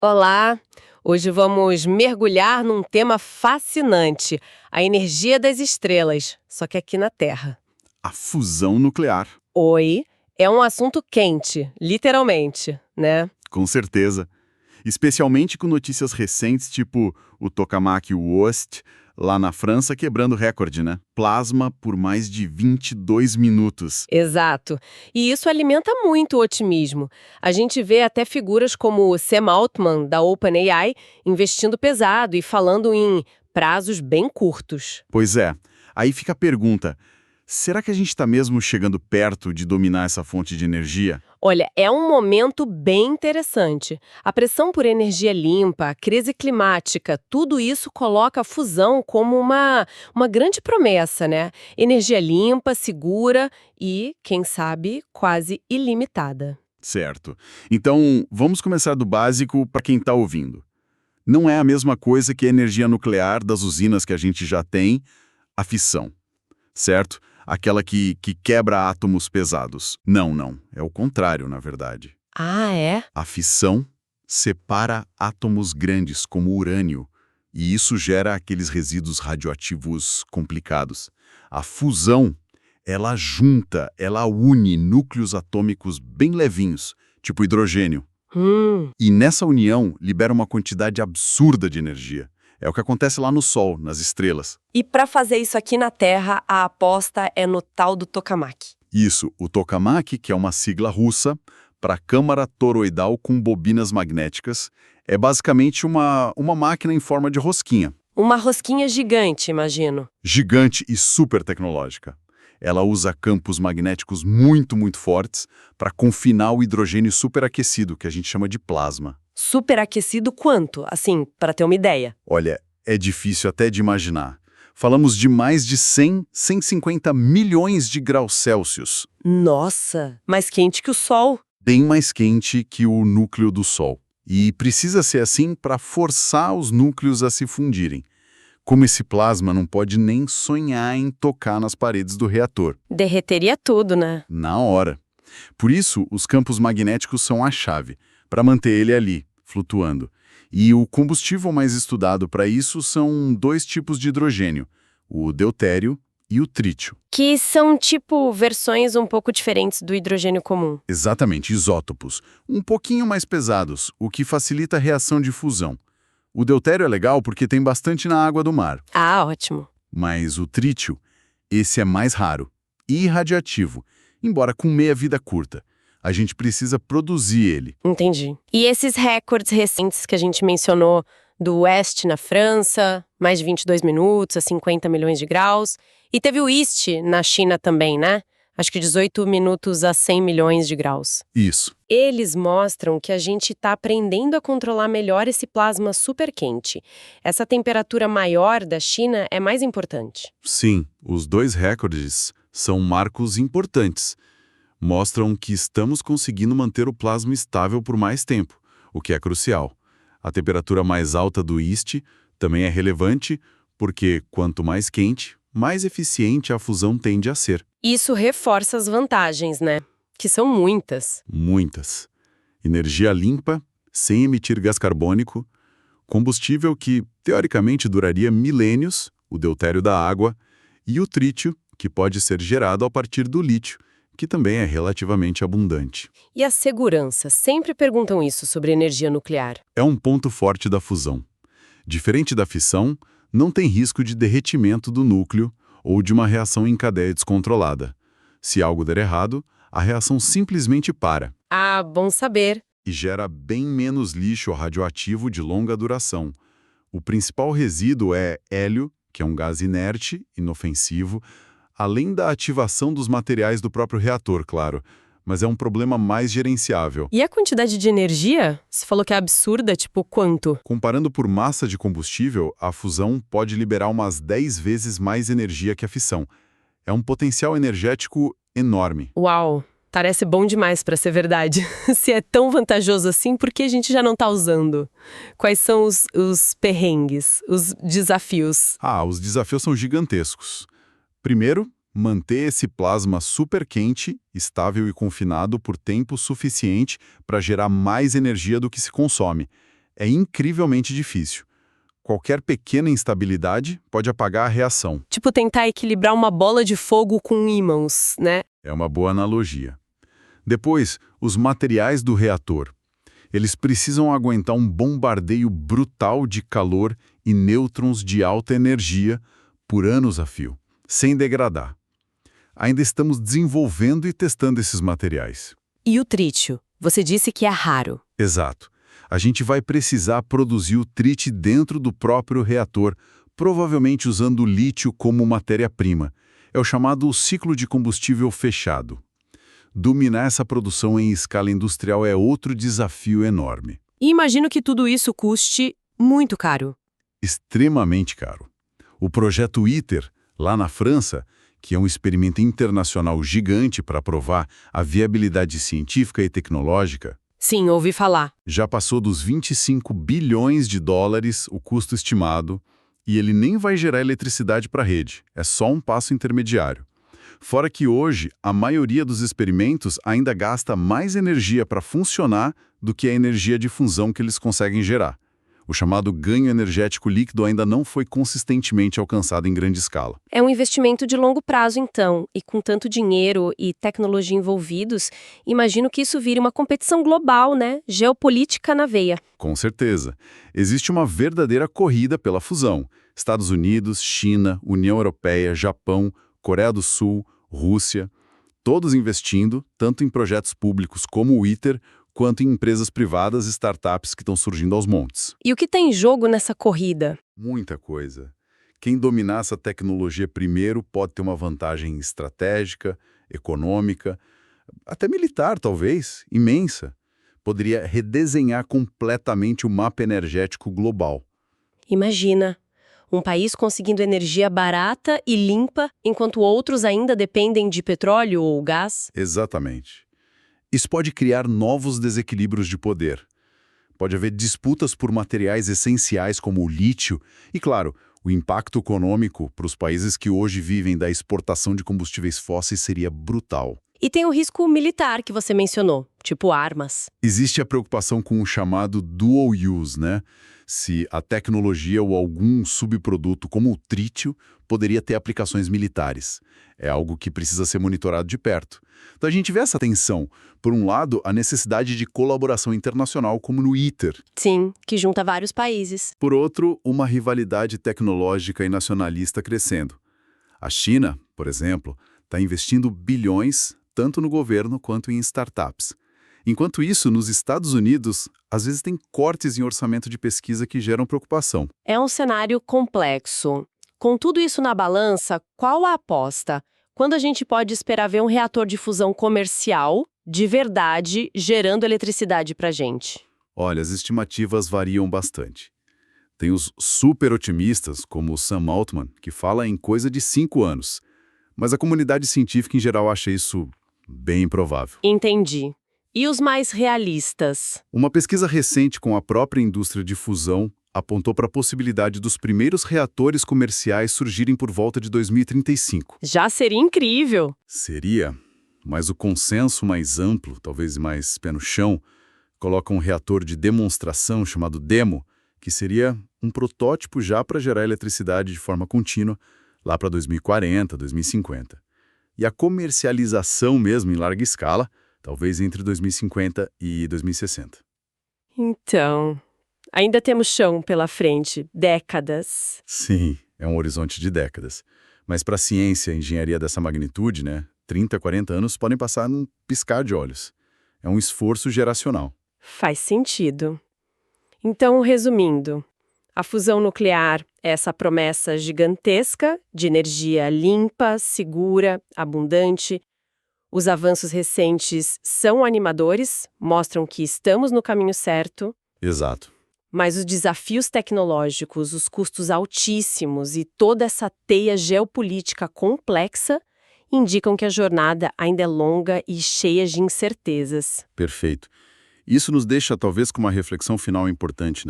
Olá! Hoje vamos mergulhar num tema fascinante, a energia das estrelas, só que aqui na Terra. A fusão nuclear, Oi, é um assunto quente, literalmente, né? com certeza. Especialmente com notícias recentes, tipo o tokamak Wurst, lá na França, quebrando recorde, né? Plasma por mais de 22 minutos. Exato. E isso alimenta muito o otimismo. A gente vê até figuras como o Sam Altman, da OpenAI, investindo pesado e falando em prazos bem curtos. Pois é. Aí fica a pergunta: será que a gente está mesmo chegando perto de dominar essa fonte de energia? Olha, é um momento bem interessante. A pressão por energia limpa, a crise climática, tudo isso coloca a fusão como uma grande promessa, né? Energia limpa, segura e, quem sabe, quase ilimitada. Certo. Então, vamos começar do básico para quem está ouvindo. Não é a mesma coisa que a energia nuclear das usinas que a gente já tem, a fissão, certo? Aquela que quebra átomos pesados. Não, não. É o contrário, na verdade. Ah, é? A fissão separa átomos grandes, como urânio, e isso gera aqueles resíduos radioativos complicados. A fusão, ela junta, ela une núcleos atômicos bem levinhos, tipo hidrogênio. E nessa união, libera uma quantidade absurda de energia. É o que acontece lá no Sol, nas estrelas. E para fazer isso aqui na Terra, a aposta é no tal do tokamak. Isso, o tokamak, que é uma sigla russa, para câmara toroidal com bobinas magnéticas, é basicamente uma máquina em forma de rosquinha. Uma rosquinha gigante, imagino. Gigante e super tecnológica. Ela usa campos magnéticos muito, muito fortes para confinar o hidrogênio superaquecido, que a gente chama de plasma. Superaquecido quanto? Assim, para ter uma ideia. Olha, é difícil até de imaginar. Falamos de mais de 150 milhões de graus Celsius. Nossa, mais quente que o Sol. Bem mais quente que o núcleo do Sol. E precisa ser assim para forçar os núcleos a se fundirem. Como esse plasma não pode nem sonhar em tocar nas paredes do reator. Derreteria tudo, né? Na hora. Por isso, os campos magnéticos são a chave, para manter ele ali, flutuando. E o combustível mais estudado para isso são dois tipos de hidrogênio, o deutério e o trítio. Que são, tipo, versões um pouco diferentes do hidrogênio comum. Exatamente, isótopos, um pouquinho mais pesados, o que facilita a reação de fusão. O deutério é legal porque tem bastante na água do mar, Ah, ótimo. mas o trítio, esse é mais raro e radioativo, embora com meia-vida curta. A gente precisa produzir ele. Entendi. E esses recordes recentes que a gente mencionou, do West na França, mais de 22 minutos, a 50 milhões de graus. E teve o East na China também, né? Acho que 18 minutos a 100 milhões de graus. Isso. Eles mostram que a gente está aprendendo a controlar melhor esse plasma super quente. Essa temperatura maior da China é mais importante. Sim, os dois recordes são marcos importantes. Mostram que estamos conseguindo manter o plasma estável por mais tempo, o que é crucial. A temperatura mais alta do East também é relevante, porque quanto mais quente, mais eficiente a fusão tende a ser. Isso reforça as vantagens, né? Que são muitas. Muitas. Energia limpa, sem emitir gás carbônico, combustível que, teoricamente, duraria milênios, o deutério da água, e o trítio, que pode ser gerado a partir do lítio, que também é relativamente abundante. E a segurança? Sempre perguntam isso sobre energia nuclear. É um ponto forte da fusão. Diferente da fissão, não tem risco de derretimento do núcleo ou de uma reação em cadeia descontrolada. Se algo der errado, a reação simplesmente para Ah, bom saber. e gera bem menos lixo radioativo de longa duração. O principal resíduo é hélio, que é um gás inerte, inofensivo, além da ativação dos materiais do próprio reator, claro, mas é um problema mais gerenciável. E a quantidade de energia? Você falou que é absurda, tipo quanto? Comparando por massa de combustível, a fusão pode liberar umas 10 vezes mais energia que a fissão. É um potencial energético enorme. Uau, parece bom demais para ser verdade. Se é tão vantajoso assim, por que a gente já não tá usando? Quais são os perrengues, os desafios? Os desafios são gigantescos. Primeiro, manter esse plasma super quente, estável e confinado por tempo suficiente para gerar mais energia do que se consome. É incrivelmente difícil. Qualquer pequena instabilidade pode apagar a reação. Tipo tentar equilibrar uma bola de fogo com ímãos, né? É uma boa analogia. Depois, os materiais do reator. Eles precisam aguentar um bombardeio brutal de calor e nêutrons de alta energia por anos a fio, sem degradar. Ainda estamos desenvolvendo e testando esses materiais. E o trítio? Você disse que é raro. Exato. A gente vai precisar produzir o trite dentro do próprio reator, provavelmente usando o lítio como matéria-prima. É o chamado ciclo de combustível fechado. Dominar essa produção em escala industrial é outro desafio enorme. E imagino que tudo isso custe muito caro. Extremamente caro. O projeto ITER, lá na França, que é um experimento internacional gigante para provar a viabilidade científica e tecnológica, Sim, ouvi falar. já passou dos 25 bilhões de dólares o custo estimado, e ele nem vai gerar eletricidade para a rede, é só um passo intermediário. Fora que hoje, a maioria dos experimentos ainda gasta mais energia para funcionar do que a energia de fusão que eles conseguem gerar. O chamado ganho energético líquido ainda não foi consistentemente alcançado em grande escala. É um investimento de longo prazo, então, e com tanto dinheiro e tecnologia envolvidos, imagino que isso vire uma competição global, né? Geopolítica na veia. Com certeza. Existe uma verdadeira corrida pela fusão. Estados Unidos, China, União Europeia, Japão, Coreia do Sul, Rússia, todos investindo, tanto em projetos públicos como o ITER, quanto em empresas privadas e startups que estão surgindo aos montes. E o que tem em jogo nessa corrida? Muita coisa. Quem dominar essa tecnologia primeiro pode ter uma vantagem estratégica, econômica, até militar, talvez, imensa. Poderia redesenhar completamente o mapa energético global. Imagina, um país conseguindo energia barata e limpa, enquanto outros ainda dependem de petróleo ou gás. Exatamente. Isso pode criar novos desequilíbrios de poder. Pode haver disputas por materiais essenciais como o lítio e, claro, o impacto econômico para os países que hoje vivem da exportação de combustíveis fósseis seria brutal. E tem o risco militar que você mencionou, tipo armas. Existe a preocupação com o chamado dual use, né? Se a tecnologia ou algum subproduto como o trítio poderia ter aplicações militares. É algo que precisa ser monitorado de perto. Então a gente vê essa tensão. Por um lado, a necessidade de colaboração internacional como no ITER. Sim, que junta vários países. Por outro, uma rivalidade tecnológica e nacionalista crescendo. A China, por exemplo, está investindo bilhões tanto no governo quanto em startups. Enquanto isso, nos Estados Unidos, às vezes tem cortes em orçamento de pesquisa que geram preocupação. É um cenário complexo. Com tudo isso na balança, qual a aposta? Quando a gente pode esperar ver um reator de fusão comercial, de verdade, gerando eletricidade pra gente? Olha, as estimativas variam bastante. Tem os super otimistas, como o Sam Altman, que fala em coisa de 5 anos. Mas a comunidade científica em geral acha isso bem improvável. Entendi. E os mais realistas? Uma pesquisa recente com a própria indústria de fusão apontou para a possibilidade dos primeiros reatores comerciais surgirem por volta de 2035. Já seria incrível! Seria, mas o consenso mais amplo, talvez mais pé no chão, coloca um reator de demonstração chamado DEMO, que seria um protótipo já para gerar eletricidade de forma contínua lá para 2040, 2050. E a comercialização mesmo em larga escala, talvez entre 2050 e 2060. Então, ainda temos chão pela frente, décadas. Sim, é um horizonte de décadas. Mas para a ciência e engenharia dessa magnitude, 30, 40 anos podem passar num piscar de olhos. É um esforço geracional. Faz sentido. Então, resumindo, a fusão nuclear é essa promessa gigantesca de energia limpa, segura, abundante. Os avanços recentes são animadores, mostram que estamos no caminho certo. Exato. Mas os desafios tecnológicos, os custos altíssimos e toda essa teia geopolítica complexa indicam que a jornada ainda é longa e cheia de incertezas. Perfeito. Isso nos deixa talvez com uma reflexão final importante,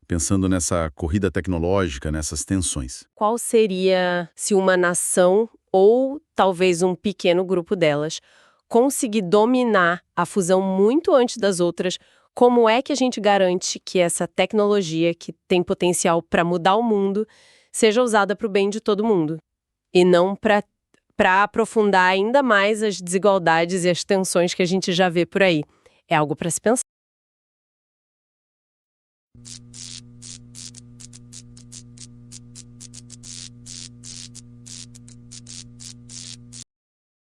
Pensando nessa corrida tecnológica, nessas tensões. Qual seria se uma nação, ou talvez um pequeno grupo delas, conseguir dominar a fusão muito antes das outras, como é que a gente garante que essa tecnologia que tem potencial para mudar o mundo seja usada para o bem de todo mundo e não para aprofundar ainda mais as desigualdades e as tensões que a gente já vê por aí. É algo para se pensar.